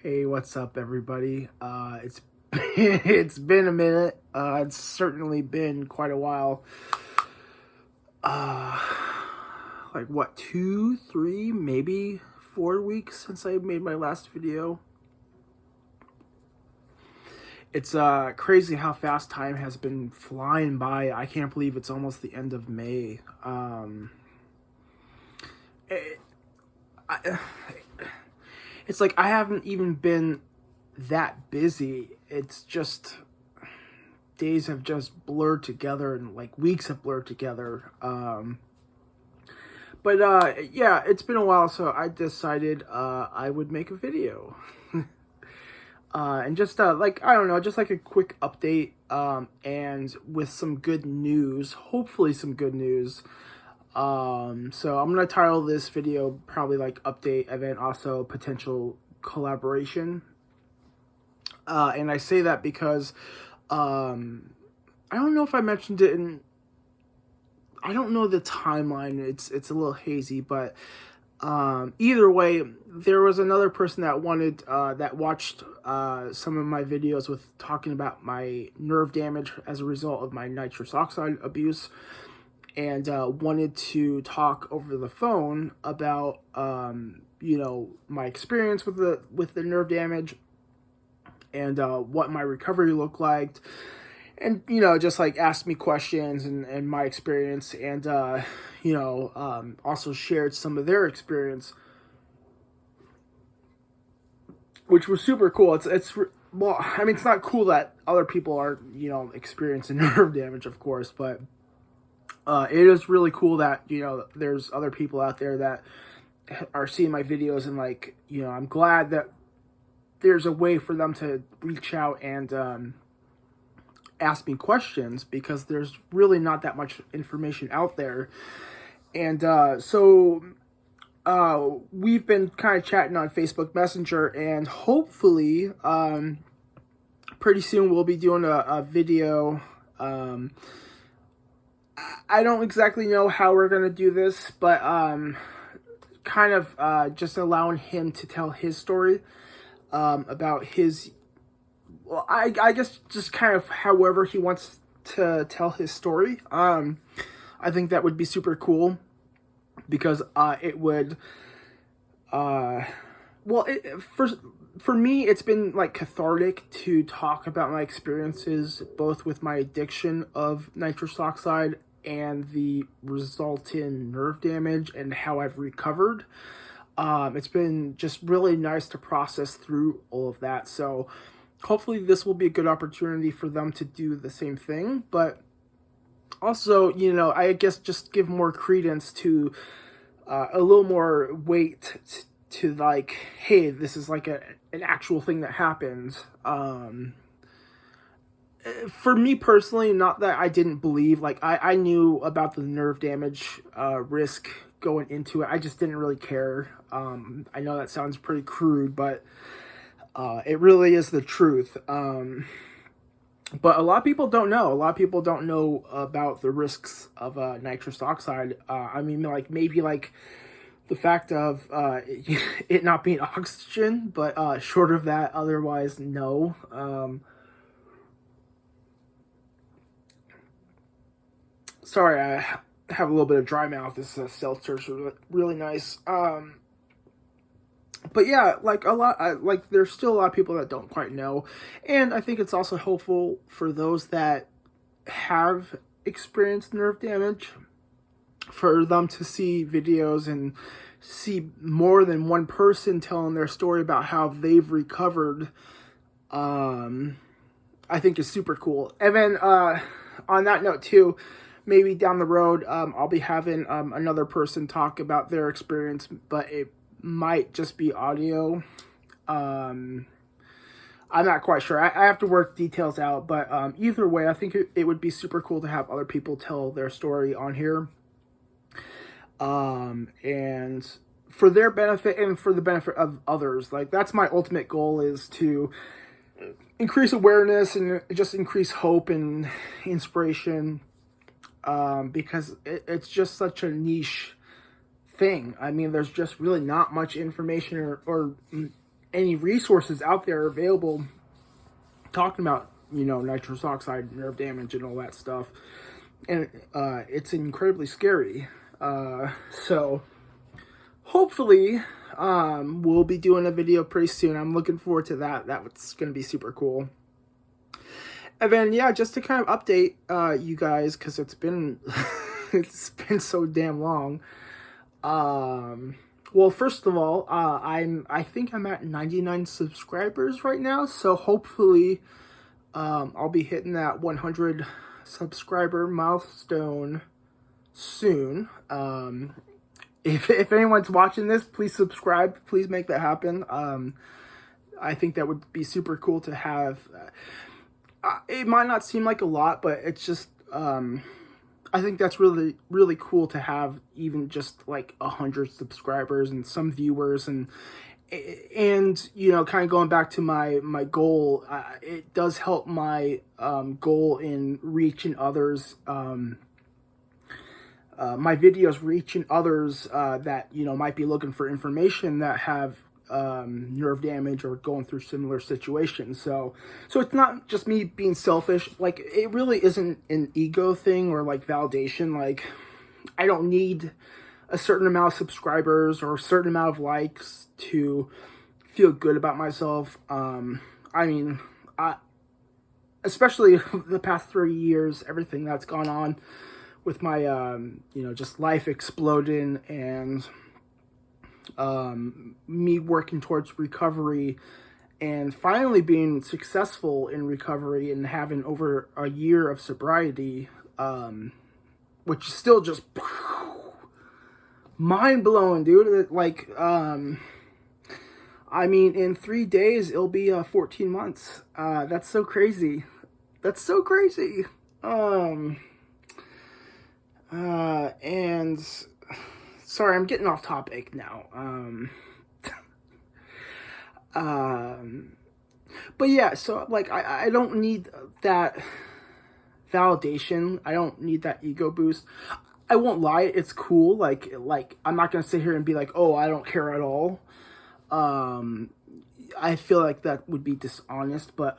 Hey, what's up, everybody? It's been a minute. It's certainly been quite a while. Uh, like what, 2, 3, maybe 4 weeks since I made my last video. It's crazy how fast time has been flying by. I can't believe it's almost the end of May. It's like I haven't even been that busy. It's just days have just blurred together and like weeks have blurred together. Yeah, it's been a while, so I decided I would make a video. And just like, I don't know, just like a quick update, and with some good news, hopefully some good news. So I'm gonna title this video probably like update and then also potential collaboration. And I say that because I don't know if I mentioned it in, I don't know the timeline. It's a little hazy, but either way, there was another person that wanted that watched some of my videos with talking about my nerve damage as a result of my nitrous oxide abuse, and wanted to talk over the phone about my experience with the nerve damage and what my recovery looked like, and just like asked me questions and my experience, and also shared some of their experience, which was super cool. Well, I mean, it's not cool that other people are experiencing nerve damage, of course, but it is really cool that there's other people out there that are seeing my videos, and like I'm glad that there's a way for them to reach out and ask me questions, because there's really not that much information out there. And so we've been kind of chatting on Facebook Messenger, and hopefully pretty soon we'll be doing a video. I don't exactly know how we're going to do this, but kind of just allowing him to tell his story about his, well, I guess just kind of however he wants to tell his story. I think that would be super cool, because it would, for me, it's been like cathartic to talk about my experiences, both with my addiction of nitrous oxide and the resultant nerve damage and how I've recovered. It's been just really nice to process through all of that. So hopefully this will be a good opportunity for them to do the same thing, but also, I guess just give more credence to a little more weight to like, hey, this is like an actual thing that happened. For me personally, not that I didn't believe, like I knew about the nerve damage risk going into it. I just didn't really care. I know that sounds pretty crude, but it really is the truth. But a lot of people don't know. A lot of people don't know about the risks of nitrous oxide. I mean, like maybe like the fact of it not being oxygen, but short of that, otherwise, no. Sorry, I have a little bit of dry mouth. This seltzer's really nice. But yeah, like there's still a lot of people that don't quite know, and I think it's also helpful for those that have experienced nerve damage, for them to see videos and see more than one person telling their story about how they've recovered. I think is super cool. And then on that note too, maybe down the road, I'll be having another person talk about their experience, but it might just be audio. I'm not quite sure. I have to work details out, but either way, I think it would be super cool to have other people tell their story on here. And for their benefit and for the benefit of others. Like, that's my ultimate goal, is to increase awareness and just increase hope and inspiration, because it's just such a niche thing. I mean, there's just really not much information or any resources out there available talking about, nitrous oxide, nerve damage, and all that stuff. And it's incredibly scary. So hopefully we'll be doing a video pretty soon. I'm looking forward to that. That's going to be super cool. And then, yeah, just to kind of update you guys, because it's been it's been so damn long. Well, first of all, I think I'm at 99 subscribers right now, so hopefully I'll be hitting that 100 subscriber milestone soon. If anyone's watching this, please subscribe. Please make that happen. I think that would be super cool to have. It might not seem like a lot, but it's just, I think that's really, really cool to have even just like 100 subscribers and some viewers, and kind of going back to my goal, it does help my goal in reaching others, my videos reaching others that, might be looking for information, that have nerve damage or going through similar situations. So it's not just me being selfish. Like, it really isn't an ego thing or like validation. Like, I don't need a certain amount of subscribers or a certain amount of likes to feel good about myself. Especially the past 3 years, everything that's gone on with my just life exploding, and me working towards recovery and finally being successful in recovery and having over a year of sobriety, which is still just mind-blowing, dude. Like, in 3 days, it'll be 14 months. That's so crazy. That's so crazy. And sorry, I'm getting off topic now. But yeah, so like, I don't need that validation. I don't need that ego boost. I won't lie, it's cool. Like I'm not gonna sit here and be like, oh, I don't care at all. I feel like that would be dishonest, but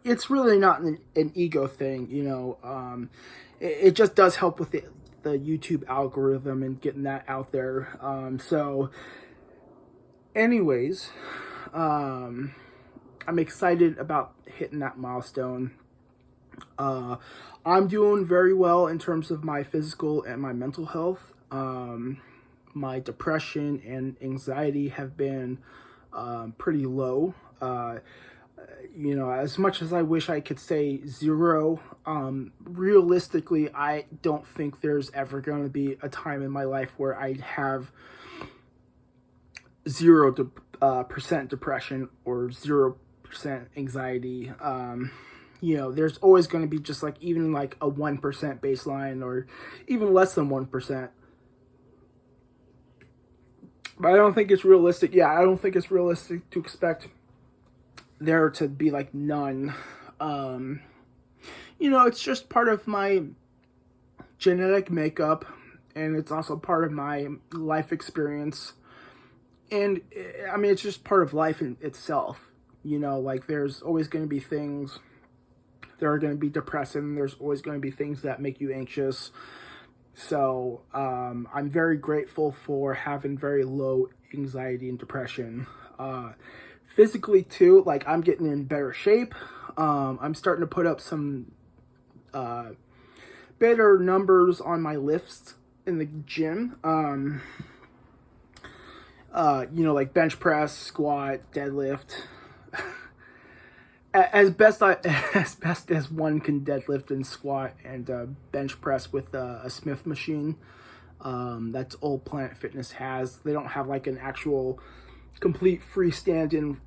it's really not an ego thing, it just does help with the YouTube algorithm and getting that out there. So anyways, I'm excited about hitting that milestone. I'm doing very well in terms of my physical and my mental health. My depression and anxiety have been pretty low. As much as I wish I could say zero, realistically, I don't think there's ever going to be a time in my life where I have 0% depression or 0% anxiety. There's always going to be just like even like a 1% baseline, or even less than 1%. But I don't think it's realistic. Yeah, I don't think it's realistic to expect there to be like none. It's just part of my genetic makeup, and it's also part of my life experience. And it's just part of life in itself. Like, there's always going to be things that are going to be depressing. There's always going to be things that make you anxious. So I'm very grateful for having very low anxiety and depression. Physically too, like, I'm getting in better shape. I'm starting to put up some better numbers on my lifts in the gym. Like bench press, squat, deadlift. As best as one can deadlift and squat and bench press with a Smith machine. That's all Planet Fitness has. They don't have like an actual complete freestanding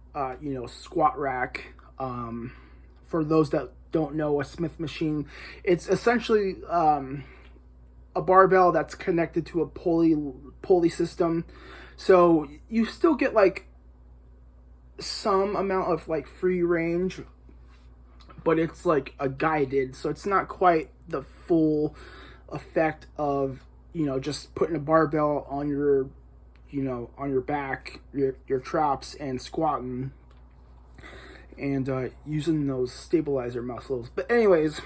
squat rack. For those that don't know, a Smith machine, it's essentially a barbell that's connected to a pulley system. So you still get like some amount of like free range, but it's like a guided, so it's not quite the full effect of just putting a barbell on your you know, on your back, your traps, and squatting, and using those stabilizer muscles. But anyways,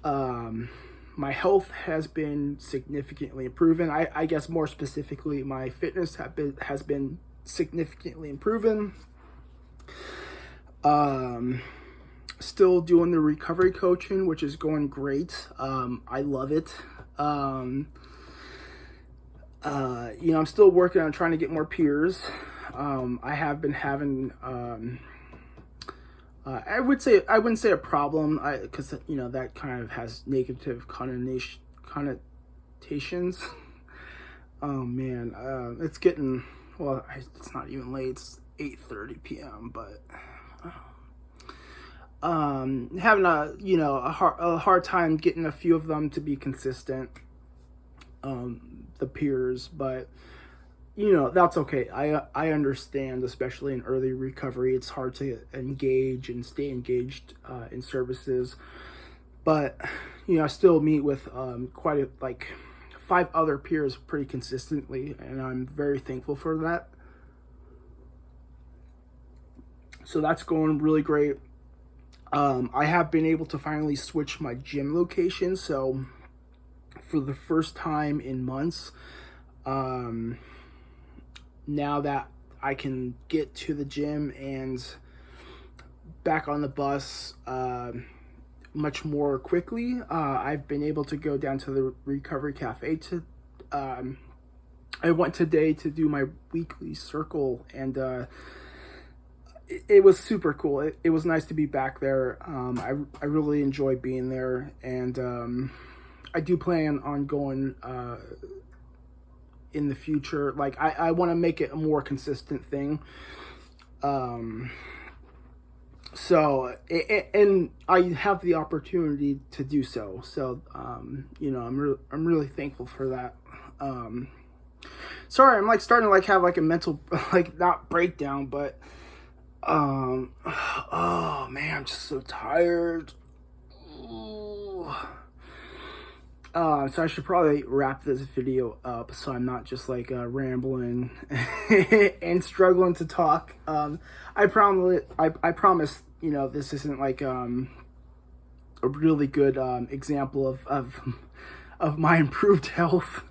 my health has been significantly improving. I guess more specifically, my fitness has been significantly improving. Still doing the recovery coaching, which is going great. I love it. You know, I'm still working on trying to get more peers. I have been having, I wouldn't say a problem, because, you know, that kind of has negative connotations. Oh man, it's getting, well, it's not even late. It's 8:30 p.m. But having a hard time getting a few of them to be consistent. The peers, but you know, that's okay. I understand, especially in early recovery, it's hard to engage and stay engaged in services. But you know, I still meet with like 5 other peers pretty consistently, and I'm very thankful for that. So that's going really great. I have been able to finally switch my gym location, so for the first time in months, now that I can get to the gym and back on the bus much more quickly, I've been able to go down to the recovery cafe I went today to do my weekly circle, and it was super cool. It was nice to be back there. I really enjoy being there, and I do plan on going in the future. Like, I want to make it a more consistent thing. So, and I have the opportunity to do so. So, you know, I'm really thankful for that. Sorry, I'm like starting to like have like a mental, like, not breakdown, but oh man, I'm just so tired. Ooh. So I should probably wrap this video up, so I'm not just like rambling and struggling to talk. I promise, you know, this isn't like a really good example of my improved health.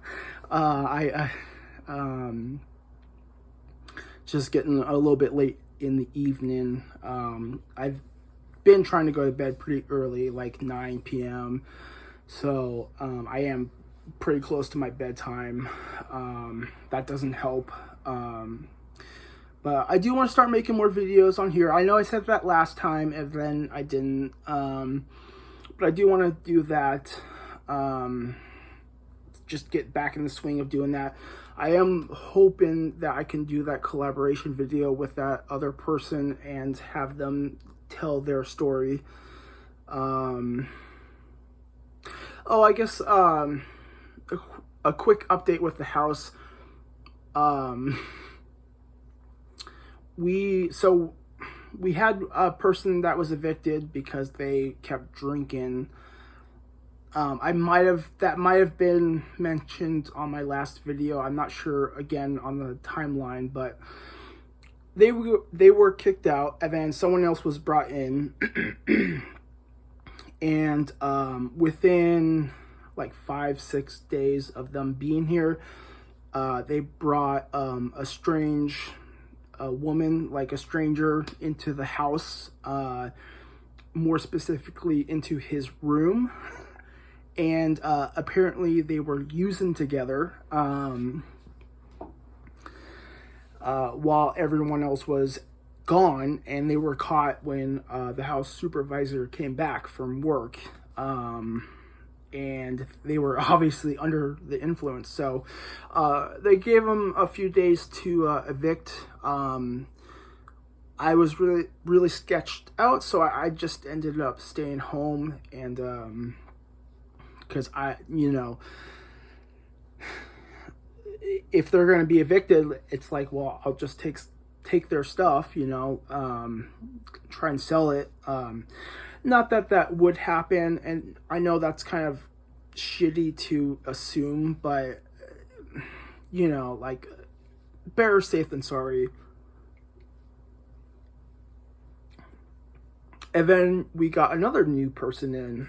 Just getting a little bit late in the evening. I've been trying to go to bed pretty early, like 9 p.m. So I am pretty close to my bedtime. That doesn't help. But I do want to start making more videos on here. I know I said that last time and then I didn't. But I do want to do that. Just get back in the swing of doing that. I am hoping that I can do that collaboration video with that other person and have them tell their story. Oh, I guess a quick update with the house. We had a person that was evicted because they kept drinking. That might have been mentioned on my last video. I'm not sure again on the timeline, but they were kicked out, and then someone else was brought in. And within like 5-6 days of them being here, they brought a strange woman, like a stranger, into the house, more specifically into his room. And apparently they were using together while everyone else was gone, and they were caught when the house supervisor came back from work, and they were obviously under the influence. So they gave them a few days to evict. I was really sketched out, so I just ended up staying home, and because you know, if they're going to be evicted, it's like, well, I'll just take their stuff, you know, try and sell it. Not that would happen, and I know that's kind of shitty to assume, but you know, like, better safe than sorry. And then we got another new person in.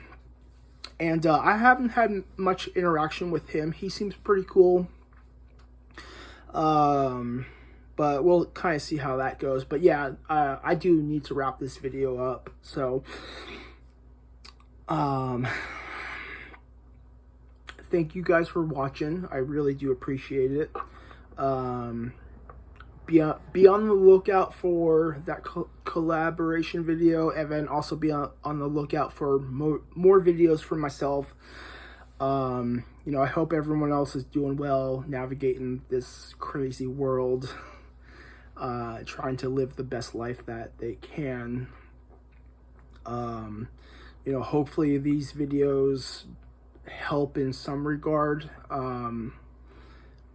And I haven't had much interaction with him. He seems pretty cool. But we'll kind of see how that goes. But yeah, I do need to wrap this video up. So, thank you guys for watching. I really do appreciate it. Be on the lookout for that collaboration video, and then also be on the lookout for more videos for myself. You know, I hope everyone else is doing well, navigating this crazy world, trying to live the best life that they can. You know, hopefully these videos help in some regard,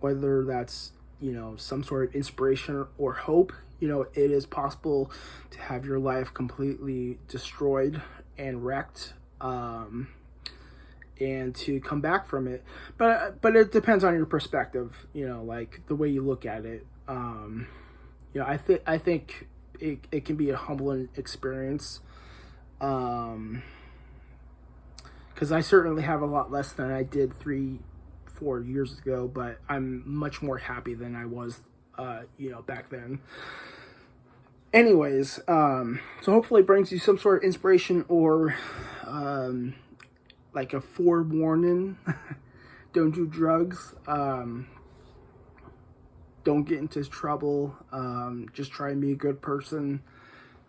whether that's, you know, some sort of inspiration or hope. You know, it is possible to have your life completely destroyed and wrecked, and to come back from it. But it depends on your perspective, you know, like the way you look at it. You know, I think it can be a humbling experience. Because I certainly have a lot less than I did 3-4 years ago, but I'm much more happy than I was, you know, back then. Anyways, so hopefully it brings you some sort of inspiration, or like a forewarning. Don't do drugs. Don't get into trouble. Just try and be a good person.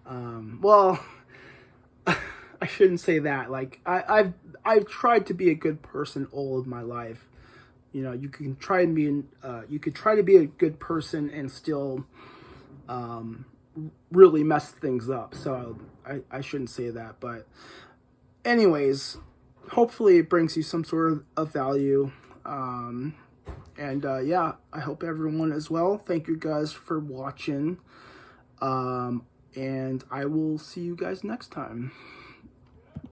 Well, I shouldn't say that. Like, I've tried to be a good person all of my life. You know, you can try and be you could try to be a good person and still really mess things up. So I shouldn't say that. But anyways, hopefully it brings you some sort of value. And yeah, I hope everyone is well. Thank you guys for watching. And I will see you guys next time.